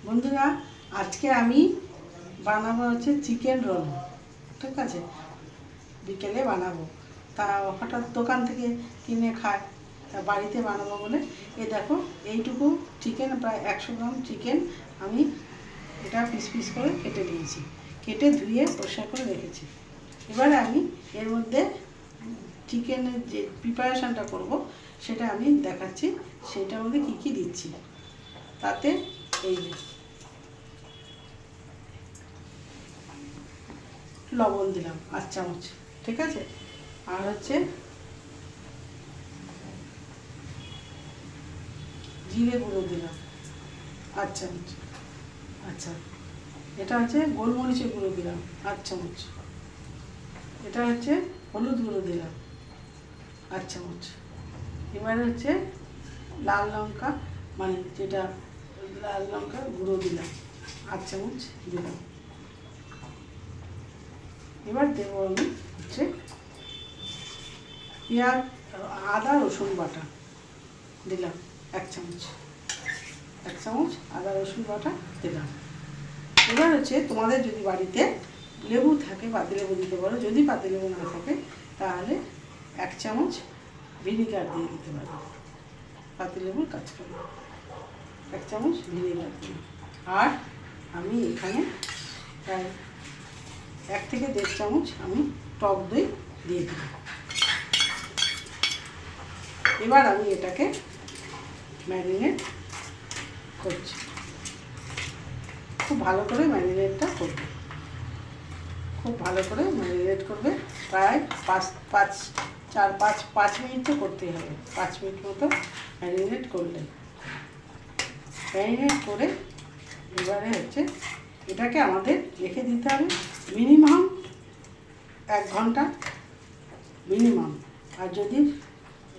বন্ধুরা, আজকে আমি বানাবো হচ্ছে চিকেন রোল। ঠিক আছে, বিকেলে বানাবো। তা হঠাৎ দোকান থেকে কিনে খায়, তা বাড়িতে বানাবো বলে এই দেখো এইটুকু চিকেন, প্রায় 100 গ্রাম চিকেন আমি এটা পিস পিস করে কেটে নিয়েছি, কেটে ধুয়ে পরিষ্কার করে রেখেছি। এবারে আমি এর মধ্যে চিকেনের যে প্রিপারেশানটা করব সেটা আমি দেখাচ্ছি, সেটার মধ্যে কী কী দিচ্ছি। তাতে এই লবণ দিলাম 8 চামচ, ঠিক আছে। আর হচ্ছে জিরে গুঁড়ো দিলাম 8 চামচ। আচ্ছা, এটা হচ্ছে গোলমরিচের গুঁড়ো দিলাম 8 চামচ। এটা হচ্ছে হলুদ গুঁড়ো দিলাম 8 চামচ। এবারে হচ্ছে লাল লঙ্কা, মানে যেটা লাল লঙ্কা গুঁড়ো দিলাম 8 চামচ দিলাম। এবার দেবো আমি হচ্ছে পেঁয়াজ, আদা রসুন বাটা দিলাম 1 চামচ, 1 চামচ আদা রসুন বাটা দিলাম। এবার হচ্ছে তোমাদের যদি বাড়িতে লেবু থাকে পাতিলেবু দিতে পারো, যদি পাতিলেবু না থাকে তাহলে 1 চামচ ভিনিগার দিয়ে দিতে পারো, পাতিলেবুর কাজ করে 1 চামচ ভিনিগার দিই। আর আমি এখানে প্রায় 1 থেকে 1.5 চামচ আমি টক দই দিয়ে দিই। এবার আমি এটাকে ম্যারিনেট করছি, খুব ভালো করে ম্যারিনেটটা করবে, খুব ভালো করে ম্যারিনেট করবে। প্রায় 5 মিনিট তো করতেই হবে, 5 মিনিট মতো ম্যারিনেট করলে। ম্যারিনেট করে এবারে হচ্ছে এটাকে আমাদের রেখে দিতে হবে মিনিমাম 1 ঘন্টা মিনিমাম। আর যদি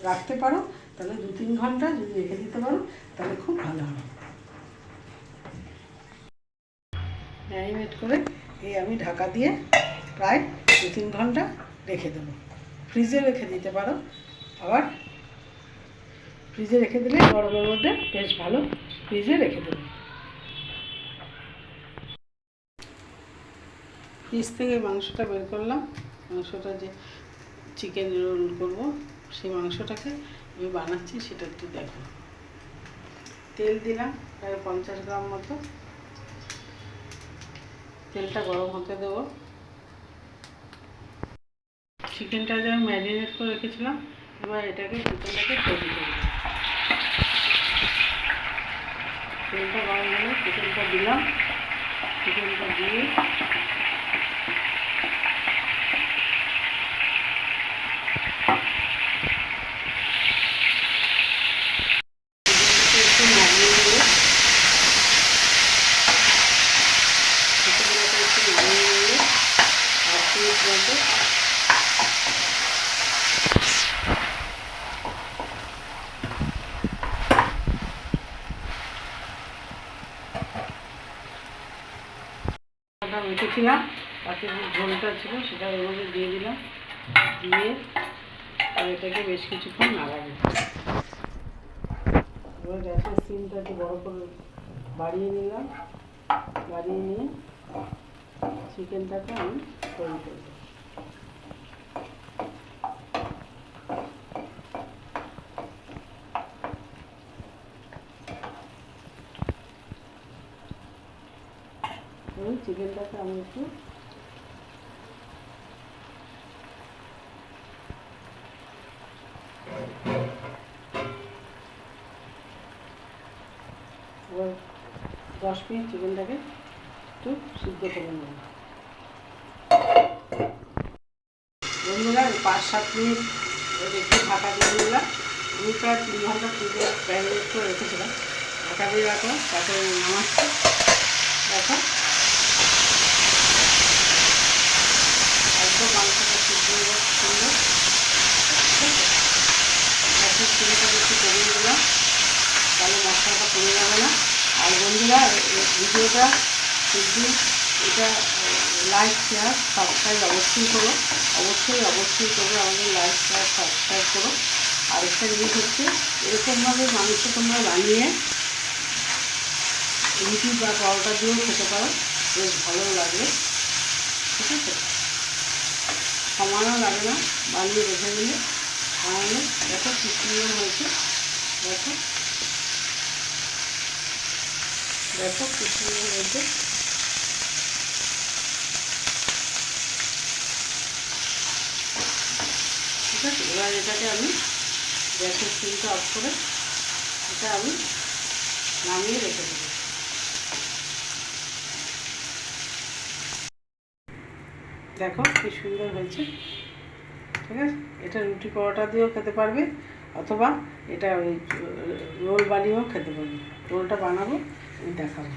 রাখতে পারো তাহলে 2-3 ঘন্টা যদি রেখে দিতে পারো তাহলে খুব ভালো হবে। ম্যারিনেট করে এই আমি ঢাকা দিয়ে প্রায় 2-3 ঘন্টা রেখে দেবো। ফ্রিজে রেখে দিতে পারো, আবার ফ্রিজে রেখে দিলে গরমের মধ্যে বেশ ভালো ফ্রিজে রেখে দেবে। ফ্রিজ থেকে মাংসটা বের করলাম, মাংসটা যে চিকেন রোল করবো সেই মাংসটাকে আমি বানাচ্ছি সেটা একটু দেখো। তেল দিলাম প্রায় 50 গ্রাম মতো, তেলটা গরম হতে দেবো। চিকেনটা যে আমি ম্যারিনেট করে রেখেছিলাম, এবার এটাকে চিকেনটাকে তৈরি করব। তেলটা গরম হলে চিকেনটা দিলাম, চিকেনটা দিয়ে একটু নাড়িয়ে নিয়ে চিকেনটাকে একটু নাড়িয়ে নিয়ে 8 মিনিট মতো রেখেছিলাম, তাতে যে ঝোলটা ছিল সেটা এর মধ্যে দিয়ে দিলাম, দিয়ে এটাকে বেশ কিছুক্ষণ নাড়াবো। এবার গ্যাসের সিমটা একটু বড় করে বাড়িয়ে নিলাম, বাড়িয়ে নিয়ে চিকেনটাকে আমি তৈরি করব। ওই চিকেনটাকে আমি একটু এবার 10 মিনিট চিকেনটাকে একটু সিদ্ধ করে নেব। বন্ধুরা 5-7 মিনিট একটু ঢাকা দিয়ে নিলাম। আমি প্রায় 3 ঘন্টা ফ্রিজে ম্যারিনেট করে রেখেছিলাম, ঢাকা দিয়ে রাখলাম, তারপরে নামাচ্ছি। দেখো একদম মাংসটা সিদ্ধ হয়ে যাচ্ছে সুন্দর। গ্যাসের সিমটা একটু কমিয়ে দিলাম, তাহলে মশলাটা কমে যাবে না। আর বন্ধুরা ভিডিওটা যদি এটা লাইক শেয়ার সাবস্ক্রাইব অবশ্যই করো, অবশ্যই করবে, আমাদের লাইক শেয়ার সাবস্ক্রাইব করো। আরেকটা জিনিস হচ্ছে এরকমভাবে মাংস তোমরা বানিয়ে রুটি বা পরোটা দিয়েও খেতে পারো, বেশ ভালো লাগে। ঠিক আছে, সময়ও লাগে না, বানিয়ে রেখে দিলে। তাহলে দেখো কি সুন্দর হয়েছে, দেখো দেখো কি সুন্দর হয়েছে। ঠিক আছে, এবার এটাকে আমি গ্যাসের ফ্লেমটা অফ করে এটা আমি নামিয়ে রেখে দেবো। দেখো কি সুন্দর হয়েছে। ঠিক আছে, এটা রুটি পরোটা দিয়েও খেতে পারবে, অথবা এটা ওই রোল বানিয়েও খেতে পারবে। রোলটা বানাবো, আমি দেখাবো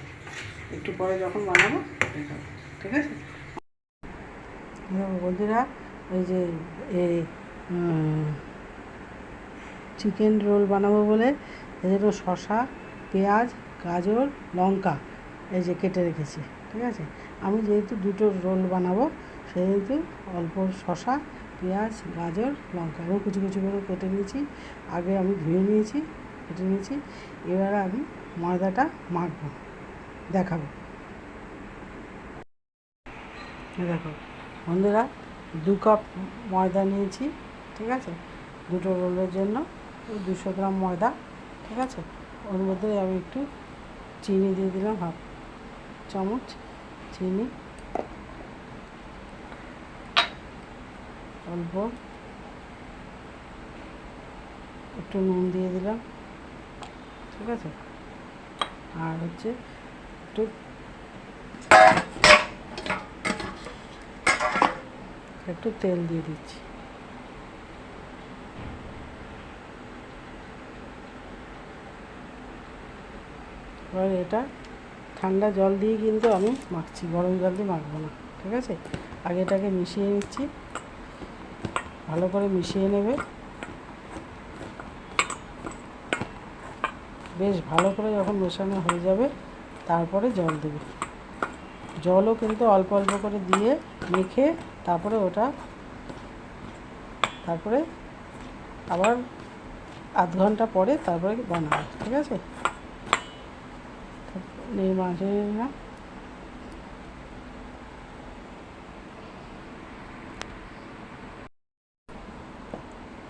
একটু পরে যখন বানাবো দেখাবো। ঠিক আছে বন্ধুরা, ওই যে এই চিকেন রোল বানাবো বলে এই জন্য শসা, পেঁয়াজ, গাজর, লঙ্কা এই যে কেটে রেখেছি। ঠিক আছে, আমি যেহেতু দুটো রোল বানাবো সেহেতু অল্প শসা, পেঁয়াজ, গাজর, লঙ্কা এবং কুচি কুচি করে কেটে নিয়েছি। আগে আমি ধুয়ে নিয়েছি, কেটে নিয়েছি। এবারে আমি ময়দাটা মাখবো, দেখাবো। দেখো বন্ধুরা, 2 কাপ ময়দা নিয়েছি। ঠিক আছে, দুটো রোলের জন্য 200 গ্রাম ময়দা। ঠিক আছে, ওর মধ্যে আমি একটু চিনি দিয়ে দিলাম, হাফ চামচ চিনি, অল্প একটু নুন দিয়ে দিলাম। ঠিক আছে, আর হচ্ছে একটু তেল দিয়ে দিচ্ছি। এবার এটা ঠান্ডা জল দিয়ে কিন্তু আমি মাখছি, গরম জল দিয়ে মাখবো না। ঠিক আছে, আগে এটাকে মিশিয়ে নিচ্ছি, ভালো করে মিশিয়ে নেবে। বেশ ভালো করে যখন মেশানো হয়ে যাবে তারপরে জল দেবে। জলও কিন্তু অল্প অল্প করে দিয়ে মেখে তারপরে তারপরে আবার আধ ঘন্টা পরে তারপরে বানাবে। ঠিক আছে, মাঝে না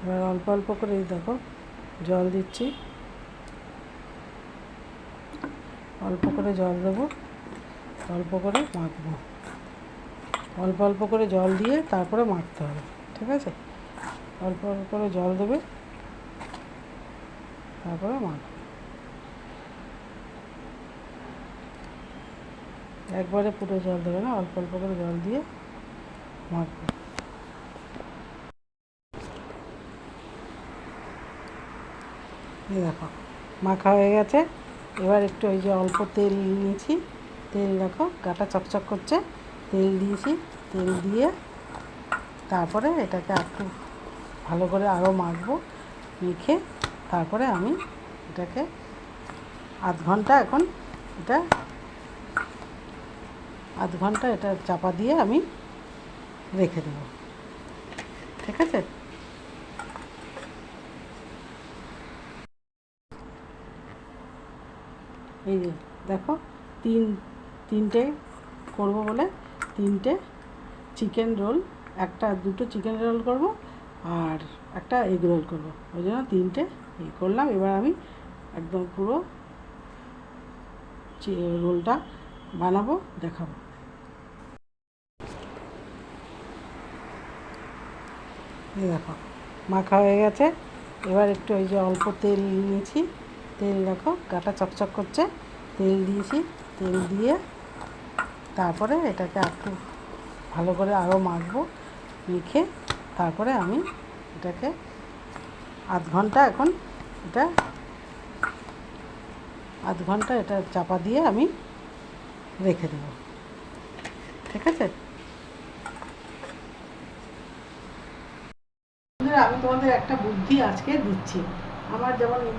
এবার অল্প অল্প করে দেখো জল দিচ্ছি, অল্প করে জল দেবো, অল্প করে মাখবো। অল্প অল্প করে জল দিয়ে তারপরে মাখতে হবে। ঠিক আছে, অল্প অল্প করে জল দেবে, তারপরে মাখবে। একবারে পুরো জল দেবে না, অল্প অল্প করে জল দিয়ে মাখবে। দেখো মাখা হয়ে গেছে। এবার একটু ওই যে অল্প তেল নিয়েছি, তেল দেখো গাটা চকচক করছে, তেল দিয়েছি। তেল দিয়ে তারপরে এটাকে একটু ভালো করে আরও মাখবো, মেখে তারপরে আমি এটাকে আধ ঘন্টা এটা চাপা দিয়ে আমি রেখে দেবো। ঠিক আছে, এই যে দেখো তিনটে করবো বলে 3টে চিকেন রোল, দুটো চিকেন রোল করব আর একটা এগ রোল করব, ওই জন্য 3টে করলাম। এবার আমি একদম পুরো রোলটা বানাবো, দেখাবো। এই দেখো মাখা হয়ে গেছে। এবার একটু ওই যে অল্প তেল নিয়েছি, তেল দেখো গাটা চকচক করছে, তেল দিয়েছি। তেল দিয়ে তারপরে এটাকে একটু ভালো করে আরও মাখবো, মেখে তারপরে আমি এটাকে আধ ঘন্টা এটা চাপা দিয়ে আমি রেখে দেবো। ঠিক আছে, আমি তোমাদের একটা বুদ্ধি আজকে দিচ্ছি। আমার যেমন এই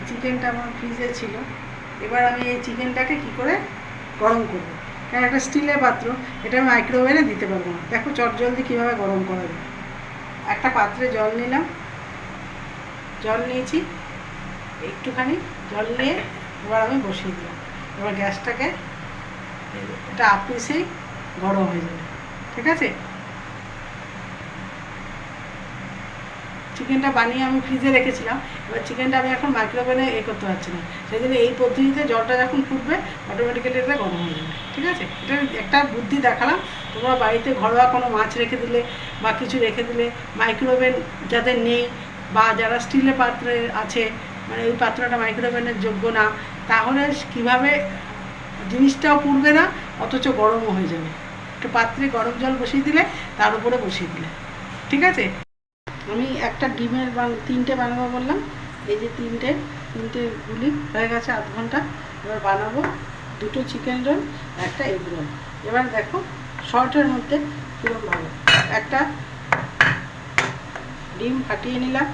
চিকেনটা আমার ফ্রিজে ছিল। এবার আমি এই চিকেনটাকে কি করে গরম করবো, কারণ একটা স্টিলের পাত্র, এটা আমি মাইক্রোওভেনে দিতে পারবো না। দেখো চটজলদি কীভাবে গরম করা যায়। একটা পাত্রে জল নিলাম, জল নিয়েছি, একটুখানি জল নিয়ে এবার আমি বসিয়ে দিলাম। এবার গ্যাসটাকে এটা আপনিসেই গরম হয়ে যাবে, ঠিক আছে। চিকেনটা বানিয়ে আমি ফ্রিজে রেখেছিলাম, এবার চিকেনটা আমি এখন মাইক্রোওভেনে করতে পারছি না, সেই জন্য এই পদ্ধতিতে জলটা যখন ফুটবে অটোমেটিক্যালি এটা গরম হয়ে যাবে, ঠিক আছে। এটা একটা বুদ্ধি দেখালাম। তোমরা বাড়িতে ঘরোয়া কোনো মাছ রেখে দিলে বা কিছু রেখে দিলে, মাইক্রোওভেন যাদের নেই বা যারা স্টিলের পাত্রে আছে, মানে ওই পাত্রটা মাইক্রোওভেনের যোগ্য না, তাহলে কীভাবে জিনিসটাও পুড়বে না অথচ গরমও হয়ে যাবে। একটা পাত্রে গরম জল বসিয়ে দিলে তার উপরে বসিয়ে দিলে, ঠিক আছে। আমি একটা ডিমের তিনটে বানাবো বললাম, এই যে তিনটে গুলি হয়ে গেছে আধ ঘন্টা। এবার বানাবো দুটো চিকেন রোল, একটা এগ রোল। এবার দেখো শর্টের মধ্যে কীরকম ভালো। একটা ডিম ফাটিয়ে নিলাম,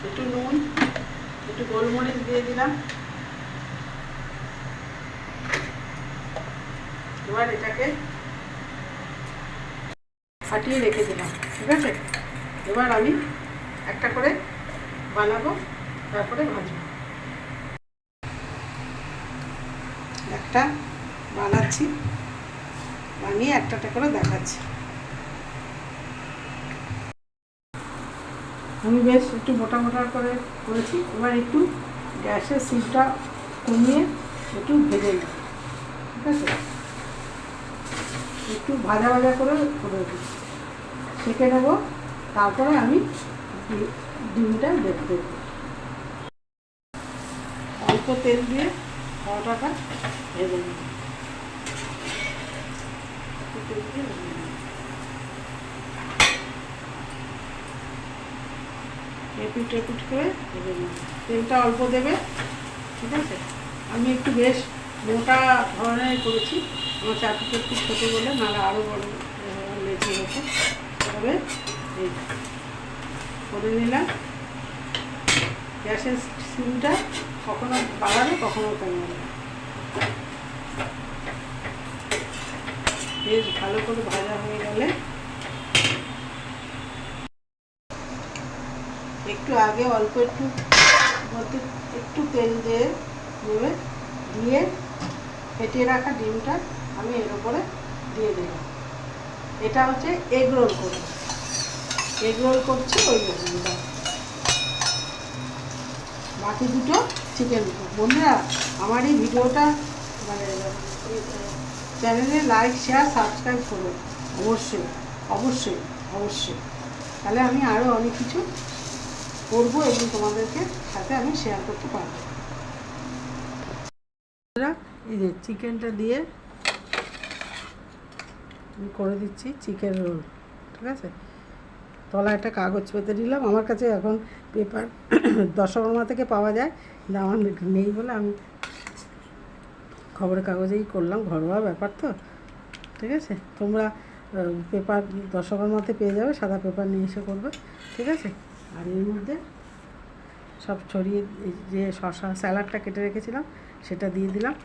একটু নুন, একটু গোলমরিচ দিয়ে দিলাম। এবার এটাকে ফাটিয়ে রেখে দিলাম, ঠিক আছে। এবার আমি একটা করে বানাবো, তারপরে ভাজবো। একটা বানাচ্ছি, বানিয়ে একটা করে দেখাচ্ছি। আমি বেশ একটু মোটা মোটা করে করেছি। এবার একটু গ্যাসের সিমটা কমিয়ে একটু ভেজে নিই, ঠিক আছে। একটু ভাজা ভাজা করে সেঁকে নেবো, তারপরে আমি ডিমটা দেখতে দেবো। অল্প তেল দিয়ে পরোটাটা ভেজে নেব, এপিট এপিট করে ভেজে নেব। তেলটা অল্প দেবে, ঠিক আছে। আমি একটু বেশ মোটা ধরনের করেছি, আমার চাটুটা একটু ছোটো বলে, নাহলে আরও বড় লেচি হতো। তবে এই করে নিলাম। গ্যাসের সিমটা কখনো বাড়াবে কখনো কমাবে। বেশ ভালো করে ভাজা হয়ে গেলে একটু আগে অল্প একটু মধ্যে একটু তেল দিয়ে নেবে, দিয়ে ফেটিয়ে রাখা ডিমটা আমি এর উপরে দিয়ে দিলাম। এটা হচ্ছে এগ রোল করব, এগ রোল করছি ওই ডিমটা। বাকি দুটো চিকেন। বন্ধুরা, আমার এই ভিডিওটা মানে চ্যানেলে লাইক শেয়ার সাবস্ক্রাইব করো অবশ্যই অবশ্যই অবশ্যই, তাহলে আমি আরও অনেক কিছু করবো এবং তোমাদেরকে সাথে আমি শেয়ার করতে পারবো। এই যে চিকেনটা দিয়ে আমি করে দিচ্ছি চিকেন রোল, ঠিক আছে। তলায় একটা কাগজ পেতে দিলাম। আমার কাছে এখন পেপার দশকর্মা থেকে পাওয়া যায়, কিন্তু আমার নেই বলে আমি খবরের কাগজেই করলাম, ঘরোয়া ব্যাপার তো, ঠিক আছে। তোমরা পেপার দশকর্মাতে পেয়ে যাবে, সাদা পেপার নিয়ে এসে করবে, ঠিক আছে। আর এর মধ্যে সব ছড়িয়ে যে শসা স্যালাডটা কেটে রেখেছিলাম সেটা দিয়ে দিলাম,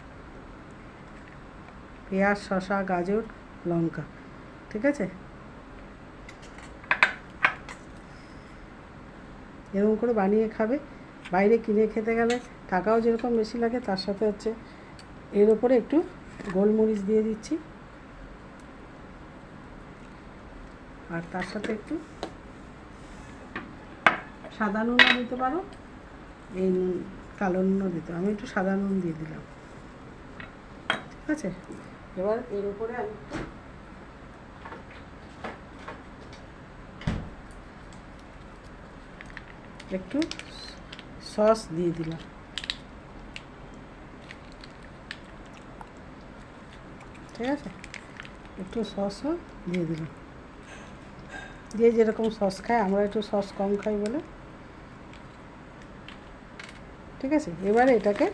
পেঁয়াজ, শসা, গাজর, লঙ্কা, ঠিক আছে। এরকম করে বানিয়ে খাবে। বাইরে কিনে খেতে গেলে টাকাও যেরকম বেশি লাগে, তার সাথে হচ্ছে এর ওপরে একটু গোলমরিচ দিয়ে দিচ্ছি, আর তার সাথে একটু সাদা নুনও দিতে পারো, এই নুন কালো নুনও দিতে, আমি একটু সাদা নুন দিয়ে দিলাম, ঠিক আছে। এবার এর উপরে আমি একটু সস দিয়ে দিলাম, ঠিক আছে। একটু সসও দিয়ে দিলাম, দিয়ে যেরকম সস খায়, আমরা একটু সস কম খাই বলে, ঠিক আছে। এবারে এটাকে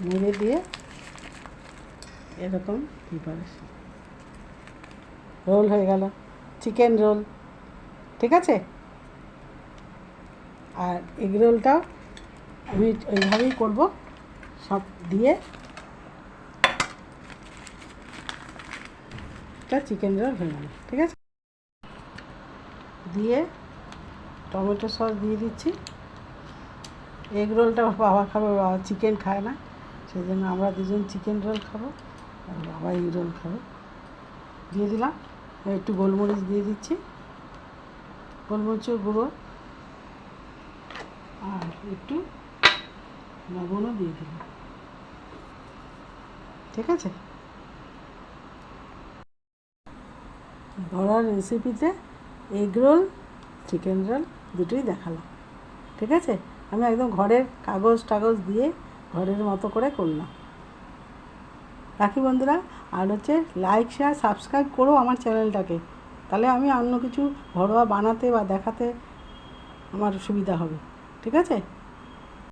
নেড়ে দিয়ে এরকম প্রিপারেশন। রোল হয়ে গেল, চিকেন রোল, ঠিক আছে। আর এগ রোলটাও আমি ওইভাবেই করবো, সব দিয়ে একটা চিকেন রোল হয়ে গেল, ঠিক আছে। দিয়ে টমেটো সস দিয়ে দিচ্ছি। এগ রোলটা বাবা খাবে, বাবা চিকেন খায় না, সেই জন্য আমরা দুজন চিকেন রোল খাবো আর বাবা এগ রোল খাবে। দিয়ে দিলাম, একটু গোলমরিচ দিয়ে দিচ্ছি, গোলমরিচের গুঁড়ো, আর একটু লবণও দিয়ে দিলাম, ঠিক আছে। ঘরোয়া রেসিপিতে এগ রোল, চিকেন রোল দুটোই দেখালাম, ঠিক আছে। আমি একদম ঘরের কাগজ দিয়ে ঘরের মতো করে করলাম। রাখি বন্ধুরা, আর হচ্ছে লাইক, শেয়ার, সাবস্ক্রাইব করো আমার চ্যানেলটাকে, তাহলে আমি অন্য কিছু ঘরোয়া বানাতে বা দেখাতে আমার সুবিধা হবে, ঠিক আছে।